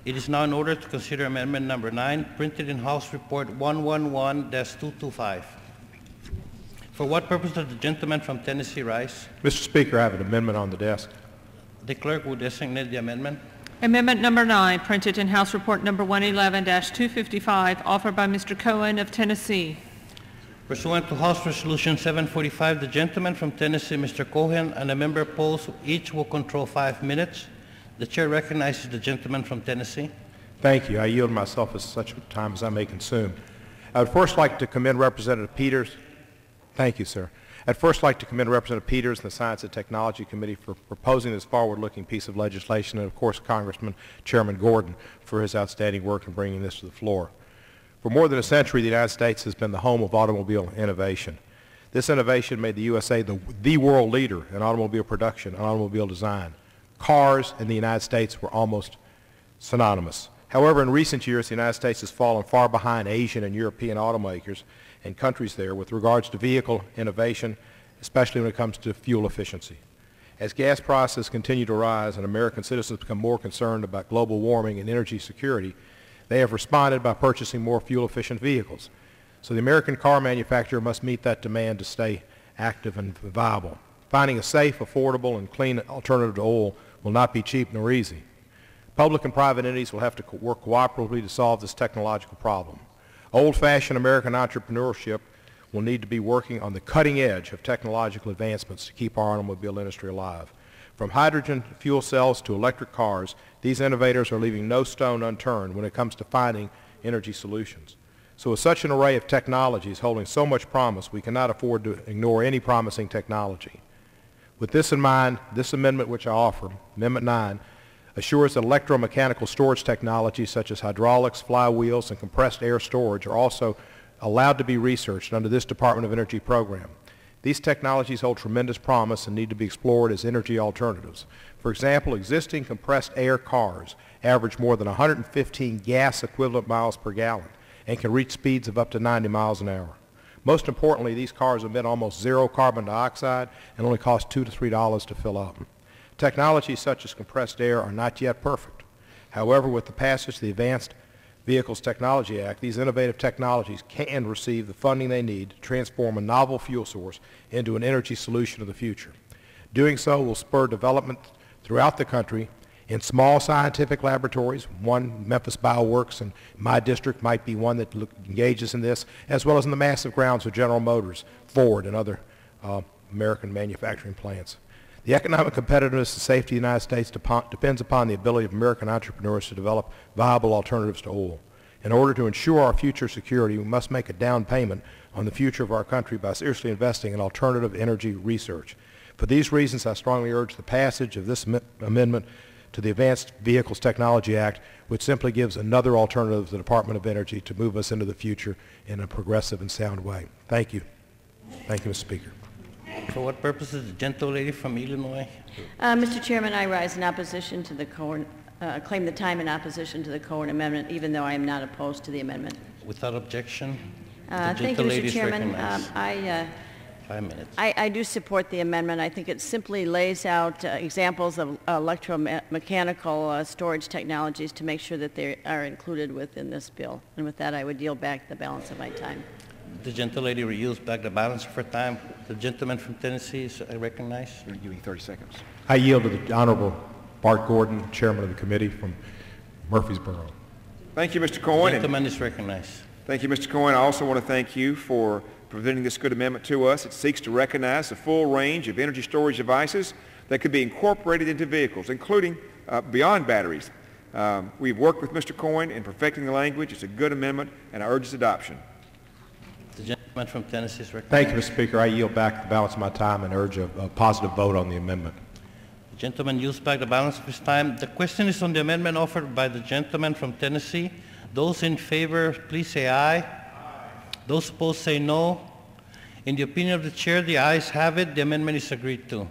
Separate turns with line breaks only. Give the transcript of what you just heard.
It is now in order to consider amendment number 9, printed in House Report 111-225. For what purpose does the gentleman from Tennessee rise?
Mr. Speaker, I have an amendment on the desk.
The clerk will designate the amendment.
Amendment number 9, printed in House Report number 111-255, offered by Mr. Cohen of Tennessee.
Pursuant to House Resolution 745, the gentleman from Tennessee, Mr. Cohen, and a member opposed, each will control 5 minutes. The chair recognizes the gentleman from Tennessee.
Thank you. I yield myself as such time as I may consume. I would first like to commend Representative Peters. Thank you, sir. I'd first like to commend Representative Peters and the Science and Technology Committee for proposing this forward-looking piece of legislation, and of course Congressman Chairman Gordon for his outstanding work in bringing this to the floor. For more than a century, the United States has been the home of automobile innovation. This innovation made the USA the world leader in automobile production and automobile design. Cars in the United States were almost synonymous. However, in recent years, the United States has fallen far behind Asian and European automakers and countries there with regards to vehicle innovation, especially when it comes to fuel efficiency. As gas prices continue to rise and American citizens become more concerned about global warming and energy security, they have responded by purchasing more fuel-efficient vehicles. So the American car manufacturer must meet that demand to stay active and viable. Finding a safe, affordable, and clean alternative to oil will not be cheap nor easy. Public and private entities will have to work cooperatively to solve this technological problem. Old-fashioned American entrepreneurship will need to be working on the cutting edge of technological advancements to keep our automobile industry alive. From hydrogen fuel cells to electric cars, these innovators are leaving no stone unturned when it comes to finding energy solutions. So with such an array of technologies holding so much promise, we cannot afford to ignore any promising technology. With this in mind, this amendment which I offer, Amendment 9, assures that electromechanical storage technologies such as hydraulics, flywheels, and compressed air storage are also allowed to be researched under this Department of Energy program. These technologies hold tremendous promise and need to be explored as energy alternatives. For example, existing compressed air cars average more than 115 gas equivalent miles per gallon and can reach speeds of up to 90 miles an hour. Most importantly, these cars emit almost zero carbon dioxide and only cost $2 to $3 to fill up. Technologies such as compressed air are not yet perfect. However, with the passage of the Advanced Vehicles Technology Act, these innovative technologies can receive the funding they need to transform a novel fuel source into an energy solution of the future. Doing so will spur development throughout the country in small scientific laboratories. One, Memphis Bioworks, in my district might be one that engages in this, as well as in the massive grounds of General Motors, Ford, and other American manufacturing plants. The economic competitiveness and safety of the United States depends upon the ability of American entrepreneurs to develop viable alternatives to oil. In order to ensure our future security, we must make a down payment on the future of our country by seriously investing in alternative energy research. For these reasons, I strongly urge the passage of this amendment to the Advanced Vehicles Technology Act, which simply gives another alternative to the Department of Energy to move us into the future in a progressive and sound way. Thank you. Thank you, Mr. Speaker.
For what purpose is the gentlelady from Illinois?
Mr. Chairman, I rise in opposition to the Cohen, claim the time in opposition to the Cohen amendment, even though I am not opposed to the amendment.
Without objection,
thank you, Mr. Chairman.
5 minutes.
I do support the amendment. I think it simply lays out examples of electromechanical storage technologies to make sure that they are included within this bill. And with that, I would yield back the balance of my time.
The gentlelady will yield back the balance of her time. The gentleman from Tennessee is recognized.
You're giving 30 seconds.
I yield to the Honorable Bart Gordon, Chairman of the Committee from Murfreesboro.
Thank you, Mr. Cohen.
The gentleman is recognized.
Thank you, Mr. Cohen. I also want to thank you for presenting this good amendment to us. It seeks to recognize the full range of energy storage devices that could be incorporated into vehicles, including beyond batteries. We've worked with Mr. Cohen in perfecting the language. It's a good amendment, and I urge its adoption.
The gentleman from Tennessee is recognized.
Thank you, Mr. Speaker. I yield back the balance of my time and urge a positive vote on the amendment.
The gentleman yields back the balance of his time. The question is on the amendment offered by the gentleman from Tennessee. Those in favor, please say aye. Aye. Those opposed say no. In the opinion of the chair, the ayes have it. The amendment is agreed to.